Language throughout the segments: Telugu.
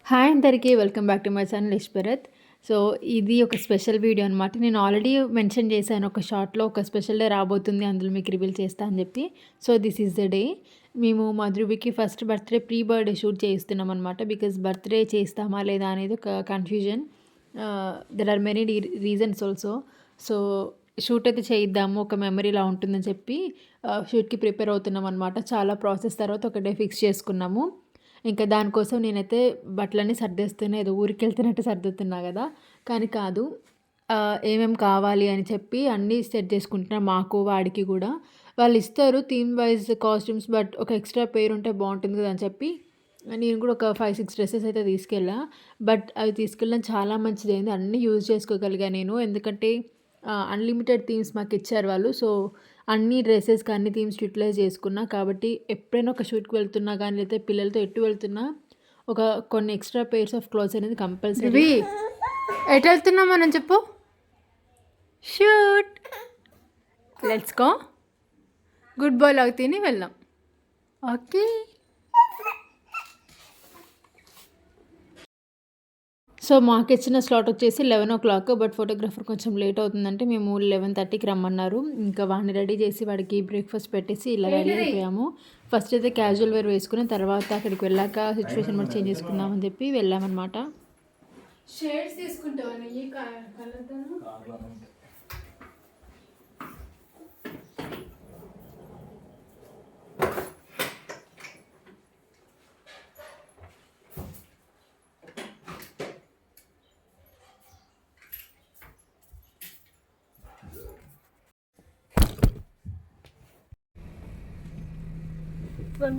హాయ్ అందరికీ welcome back to my channel ఇష్భరత్. సో ఇది ఒక స్పెషల్ వీడియో అనమాట. నేను ఆల్రెడీ మెన్షన్ చేశాను ఒక షార్ట్లో ఒక స్పెషల్ డే రాబోతుంది, అందులో మీకు రివీల్ చేస్తా అని చెప్పి. So this is the day. మేము మధురుబికి first birthday pre birthday shoot చేస్తున్నాం అనమాట. బికాజ్ బర్త్డే చేస్తామా లేదా అనేది ఒక confusion. There are many reasons also. So shoot అయితే చేయిద్దాము, ఒక మెమరీలా ఉంటుందని చెప్పి షూట్కి ప్రిపేర్ అవుతున్నాం అనమాట. చాలా ప్రాసెస్ తర్వాత ఒక డే ఫిక్స్ చేసుకున్నాము. ఇంకా దానికోసం నేనైతే బట్టలన్నీ సర్దేస్తున్నా, ఏదో ఊరికి వెళ్తున్నట్టు సర్దుతున్నా కదా, కానీ కాదు. ఏమేమి కావాలి అని చెప్పి అన్నీ సెట్ చేసుకుంటున్నా. మాకు వాడికి కూడా వాళ్ళు ఇస్తారు థీమ్ వైజ్ కాస్ట్యూమ్స్, బట్ ఒక ఎక్స్ట్రా పేరు ఉంటే బాగుంటుంది కదా అని చెప్పి నేను కూడా ఒక 5-6 డ్రెస్సెస్ అయితే తీసుకెళ్ళా. బట్ అవి తీసుకెళ్ళడం చాలా మంచిదైంది, అన్నీ యూజ్ చేసుకోగలిగా నేను. ఎందుకంటే అన్లిమిటెడ్ థీమ్స్ మాకు ఇచ్చారు వాళ్ళు. సో అన్ని డ్రెస్సెస్కి అన్ని థీమ్స్ యూటిలైజ్ చేసుకున్నా. కాబట్టి ఎప్పుడైనా ఒక షూట్కి వెళ్తున్నా కానీ లేకపోతే పిల్లలతో ఎటు వెళ్తున్నా ఒక కొన్ని ఎక్స్ట్రా పేర్స్ ఆఫ్ క్లాత్స్ అనేది కంపల్సరీ. ఎటు వెళ్తున్నాం మనం చెప్పు. Shoot, let's go. Good boy లాగా తిని వెళ్దాం. ఓకే. సో మాకు ఇచ్చిన స్లాట్ వచ్చేసి 11 o'clock. బట్ ఫోటోగ్రాఫర్ కొంచెం లేట్ అవుతుందంటే మేము 11:30కి రమ్మన్నారు. ఇంకా వాడిని రెడీ చేసి వాడికి బ్రేక్ఫాస్ట్ పెట్టేసి ఇలా రెడీ అయిపోయాము. ఫస్ట్ అయితే క్యాజువల్ వేర్ వేసుకుని తర్వాత అక్కడికి వెళ్ళాక సిచ్యువేషన్ కూడా చేంజ్ చేసుకుందామని చెప్పి వెళ్ళామన్నమాట. షేడ్స్ తీసుకుంటావా?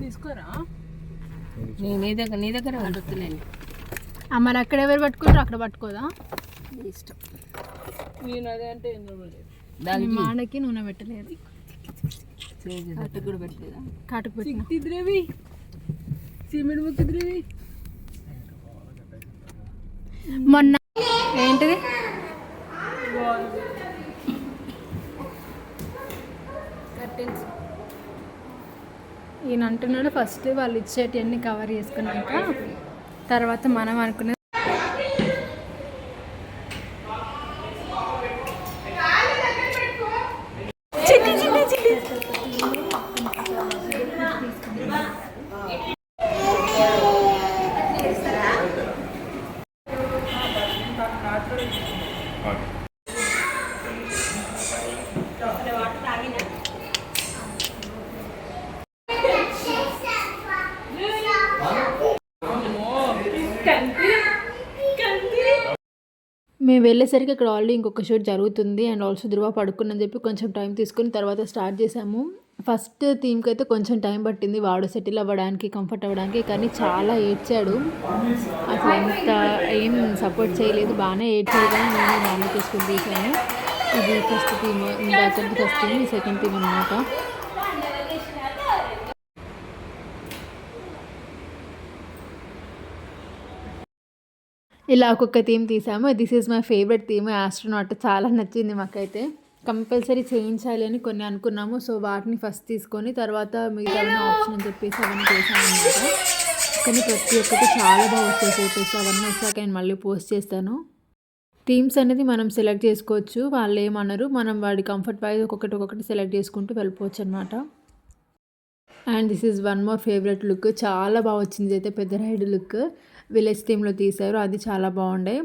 తీసుకోరా, నీ దగ్గర అడుగుతున్నాను. మరి అక్కడ ఎవరు పట్టుకుంటారు, అక్కడ పట్టుకోదా, ఇష్టం. నేను అదే అంటే దాని మాడకి నూనె పెట్టలేదు, కాటుకు కూడా పెట్టలేదా? కాటుకు పెట్టిద్రేవి, సిమెంట్ ముక్కిద్రేవి. మొన్న ఏంటిది కర్టెన్స్ ఈయన అంటున్నాడు ఫస్ట్ వాళ్ళు ఇచ్చేటివన్నీ కవర్ చేసుకున్నాక తర్వాత మనం అనుకునే మేము వెళ్ళేసరికి అక్కడ ఆల్రెడీ ఇంకొక షూట్ జరుగుతుంది. అండ్ ఆల్సో ధృవ పడుకుని చెప్పి కొంచెం టైం తీసుకుని తర్వాత స్టార్ట్ చేసాము. ఫస్ట్ థీమ్కి అయితే కొంచెం టైం పట్టింది వాడు సెటిల్ అవ్వడానికి, కంఫర్ట్ అవ్వడానికి. కానీ చాలా ఏడ్చాడు, అసలు ఎంత ఏం సపోర్ట్ చేయలేదు, బాగానే ఏడ్చాడు. కానీ నేను నాన్న తీసుకుని తీసాను. ఇది ఫస్ట్ థీమ్, అతనికి ఫస్ట్ థీమ్, సెకండ్ థీమ్ అనమాట. ఇలా ఒక్కొక్క థీమ్ తీసాము. This is my favourite theme, astronaut. చాలా నచ్చింది మాకైతే. కంపల్సరీ చేయించాలి అని కొన్ని అనుకున్నాము. సో వాటిని ఫస్ట్ తీసుకొని తర్వాత మిగతా ఆప్షన్ అని చెప్పేసి అవన్నీ చేసాము అనమాట. కానీ ప్రతి ఒక్కటి చాలా బాగా వచ్చాయి ఫోటోస్. అవన్నీ వచ్చాక నేను మళ్ళీ పోస్ట్ చేస్తాను. థీమ్స్ అనేది మనం సెలెక్ట్ చేసుకోవచ్చు, వాళ్ళు ఏమన్నారు, మనం వాడి కంఫర్ట్ వైజ్ ఒక్కొక్కటి సెలెక్ట్ చేసుకుంటూ వెళ్ళిపోవచ్చు అనమాట. And this is one more favourite look, చాలా బాగా వచ్చింది. అయితే పెద్ద రైడ్ లుక్ విలేజ్ థీమ్లో తీశారు, అది చాలా బాగుండే.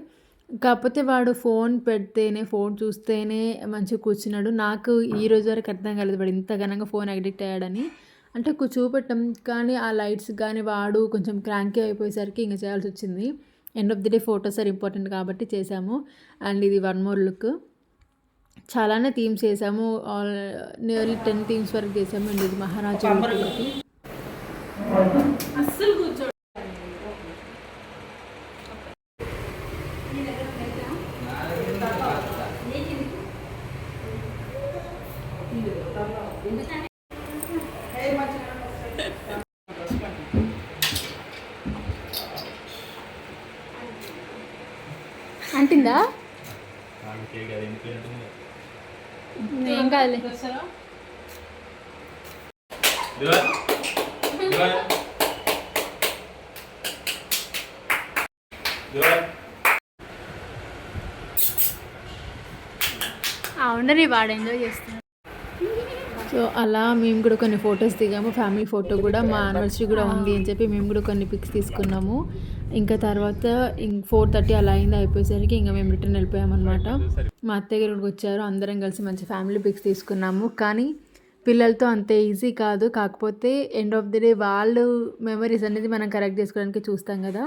కాకపోతే వాడు ఫోన్ పెడితేనే, ఫోన్ చూస్తేనే మంచిగా కూర్చున్నాడు. నాకు ఈ రోజు వరకు అర్థం కాలేదు వాడు ఇంత ఘనంగా ఫోన్ అడిక్ట్ అయ్యాడని. అంటే చూపెట్టాం కానీ ఆ లైట్స్ కానీ వాడు కొంచెం క్రాంకీ అయిపోయేసరికి ఇంకా చేయాల్సి వచ్చింది. End of the day photos are important కాబట్టి చేసాము. అండ్ ఇది వన్ మోర్ లుక్. చాలానే థీమ్స్ చేసాము, నియర్లీ 10 థీమ్స్ వరకు చేసాము. అండ్ ఇది మహారాజా అస్సలు కూర్చో. అంటిందా? ఏం కాదులే. ఉండని వాడు ఎంజాయ్ చేస్తున్నాడు. సో అలా మేము కూడా కొన్ని ఫొటోస్ దిగాము. ఫ్యామిలీ ఫోటో కూడా మా యానివర్సరీ కూడా ఉంది అని చెప్పి మేము కూడా కొన్ని పిక్స్ తీసుకున్నాము. ఇంకా తర్వాత 4:30 అలా అయింది. అయిపోయేసరికి ఇంకా మేము రిటర్న్ వెళ్ళిపోయామన్నమాట. మా అత్తయ్య గారు వచ్చారు. అందరం కలిసి మంచి ఫ్యామిలీ పిక్స్ తీసుకున్నాము. కానీ పిల్లలతో అంతే ఈజీ కాదు. కాకపోతే ఎండ్ ఆఫ్ ది డే వాళ్ళు మెమరీస్ అనేది మనం కరెక్ట్ చేసుకోవడానికి చూస్తాం కదా.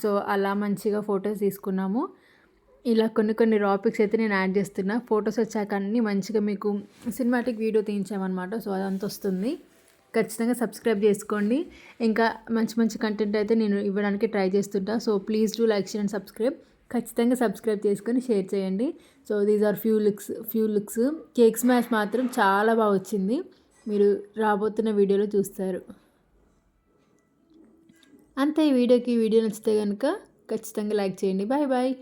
సో అలా మంచిగా ఫొటోస్ తీసుకున్నాము. ఇలా కొన్ని రా పిక్స్ అయితే నేను యాడ్ చేస్తున్నా. ఫొటోస్ వచ్చాక అన్నీ మంచిగా మీకు సినిమాటిక్ వీడియో తీయించామన్నమాట. సో అదంతా వస్తుంది. ఖచ్చితంగా సబ్స్క్రైబ్ చేసుకోండి. ఇంకా మంచి కంటెంట్ అయితే నేను ఇవ్వడానికి ట్రై చేస్తుంటా. So please do like, share and subscribe. ఖచ్చితంగా సబ్స్క్రైబ్ చేసుకొని షేర్ చేయండి. So these are few looks. Cake smash మాత్రం చాలా బాగా వచ్చింది. మీరు రాబోతున్న వీడియోలో చూస్తారు. అంతే. ఈ వీడియో నచ్చితే కనుక ఖచ్చితంగా లైక్ చేయండి. Bye bye.